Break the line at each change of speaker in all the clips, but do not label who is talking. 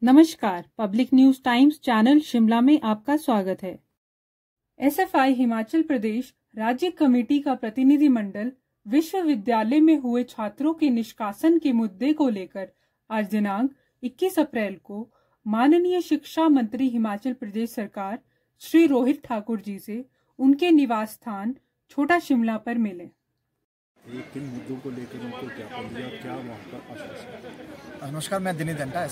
नमस्कार, public news times channel Shimla में आपका स्वागत है। एसएफआई हिमाचल प्रदेश राज्य कमेटी का प्रतिनिधिमंडल विश्वविद्यालय में हुए छात्रों के निष्कासन के मुद्दे को लेकर आज दिनांक 21 अप्रैल को माननीय शिक्षा मंत्री हिमाचल प्रदेश सरकार श्री रोहित ठाकुर जी से उनके निवास स्थान छोटा शिमला पर मिले।
किन मुद्दों को लेकर उनको ज्ञापन दिया, क्या वहाँ पर आश्वासन?
नमस्कार, मैं दिनेश दंटा,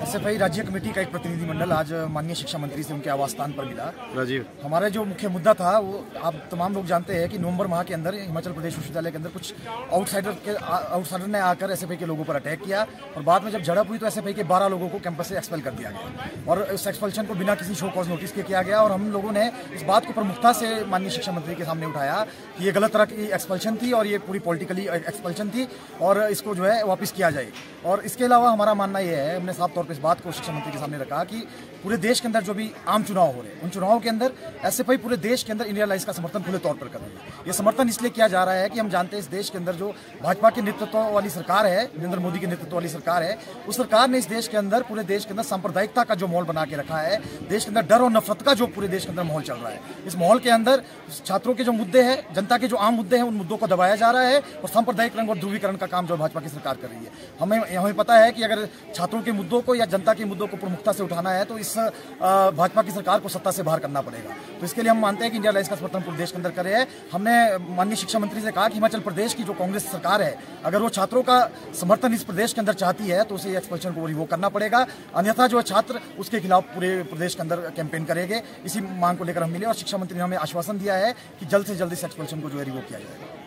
एसएफआई राज्य कमेटी का एक प्रतिनिधिमंडल आज माननीय शिक्षा मंत्री से उनके आवास स्थान पर मिला।
राजीव,
हमारा जो मुख्य मुद्दा था वो आप तमाम लोग जानते हैं कि नवंबर माह के अंदर हिमाचल प्रदेश विश्वविद्यालय के अंदर कुछ आउटसाइडर ने आकर एसएफआई के लोगों पर अटैक किया और बाद में जब झड़प हुई तो एसएफआई के 12 लोगों को कैंपस से एक्सपेल कर दिया गया और इस एक्सपेल्शन को बिना किसी शो कॉज नोटिस के किया गया। और हम लोगों ने इस बात को प्रमुखता से माननीय शिक्षा मंत्री के सामने उठाया कि ये गलत तरह की एक्सपेल्शन थी और ये पूरी पॉलिटिकली एक्सपेल्शन थी और इसको जो है वापस किया जाए। और इसके अलावा हमारा मानना यह है, हमने साफ तौर पर इस बात को शिक्षा मंत्री के सामने रखा कि पूरे देश के अंदर जो भी आम चुनाव हो रहे हैं उन चुनावों के अंदर एसएफआई पूरे देश के अंदर इंडिया अलायंस का समर्थन खुले तौर पर कर रही है। ये समर्थन इसलिए किया जा रहा है कि हम जानते हैं इस देश के अंदर जो भाजपा के नेतृत्व वाली सरकार है, नरेंद्र मोदी के नेतृत्व वाली सरकार है, उस सरकार ने इस देश के अंदर पूरे देश के अंदर सांप्रदायिकता का जो माहौल बना के रखा है, देश के अंदर डर और नफरत का जो पूरे देश के अंदर माहौल चल रहा है। इस माहौल के अंदर छात्रों के जो मुद्दे हैं, जनता के जो आम मुद्दे हैं, उन मुद्दों को दबाया जा रहा है और सांप्रदायिक रंग और ध्रुवीकरण का काम जो भाजपा की सरकार कर रही है। हमें पता है कि अगर छात्रों के मुद्दों को या जनता के मुद्दों को प्रमुखता से उठाना है तो इस भाजपा की सरकार को सत्ता से बाहर करना पड़ेगा। तो इसके लिए हम मानते हैं कि इंडिया अलायंस का समर्थन पूरे देश के अंदर करे है। हमने माननीय शिक्षा मंत्री से कहा कि हिमाचल प्रदेश की जो कांग्रेस सरकार है, अगर वो छात्रों का समर्थन इस प्रदेश के अंदर चाहती है तो उसे एक्सपेल्शन को रिवोक करना पड़ेगा, अन्यथा जो है छात्र उसके खिलाफ पूरे प्रदेश के अंदर कैंपेन करेंगे। इसी मांग को लेकर हम मिले और शिक्षा मंत्री ने हमें आश्वासन दिया है कि जल्द से जल्द इस एक्सपेल्शन को जो है रिवोक किया जाएगा।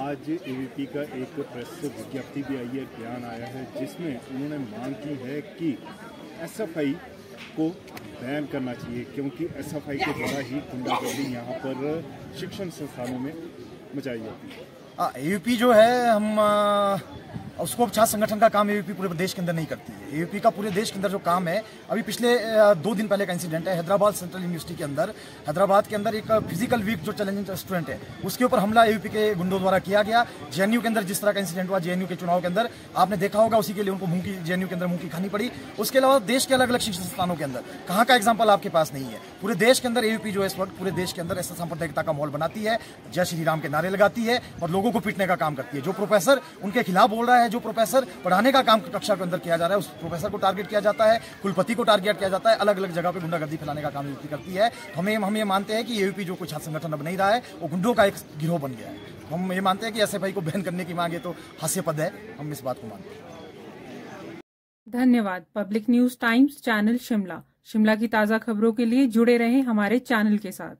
आज एबीपी का एक प्रेस विज्ञप्ति भी आई है, बयान आया है जिसमें उन्होंने मांग की है कि एसएफआई को बैन करना चाहिए क्योंकि एसएफआई के द्वारा ही गुंडागर्दी यहाँ पर शिक्षण संस्थानों में मचाई जाती है।
एबीपी जो है हम उसको छात्र संगठन का काम एबीपी पूरे देश के अंदर नहीं करती है। एबीपी का पूरे देश के अंदर जो काम है, अभी पिछले 2 दिन पहले का इंसिडेंट है, हैदराबाद सेंट्रल यूनिवर्सिटी के अंदर हैदराबाद के अंदर एक फिजिकल वीक जो चैलेंजिंग स्टूडेंट है उसके ऊपर हमला एबीपी के गुंडों द्वारा किया गया। जेएनयू के अंदर जिस तरह का इंसिडेंट हुआ, जेएनयू के चुनाव के अंदर आपने देखा होगा, उसी के लिए उनको जेएनयू के अंदर मुंह की खानी पड़ी। उसके अलावा देश के अलग अलग शिक्षण संस्थानों के अंदर कहाँ का एग्जाम्पल आपके पास नहीं है। पूरे देश के अंदर एबीपी जो है इस वक्त पूरे देश के अंदर ऐसा सांप्रदायिकता का माहौल बनाती है, जय श्री राम के नारे लगाती है और लोगों को पीटने का काम करती है। जो प्रोफेसर उनके खिलाफ बोल रहा है, जो प्रोफेसर पढ़ाने का काम कक्षा के अंदर किया जा रहा है, उस प्रोफेसर को टारगेट किया जाता है, कुलपति को टारगेट किया जाता है, अलग अलग जगह पे गुंडागर्दी फैलाने का काम एबीपी करती है। हम ये मानते हैं कि एबीपी जो कोई छात्र संगठन अब नहीं रहा है, वो गुंडों का एक गिरोह बन गया है। हम ये मानते हैं कि एसएफआई को बैन करने की मांग है तो हास्यास्पद है, हम इस बात को मानते हैं।
धन्यवाद। Public news times channel Shimla की ताज़ा खबरों के लिए जुड़े रहें हमारे चैनल के साथ।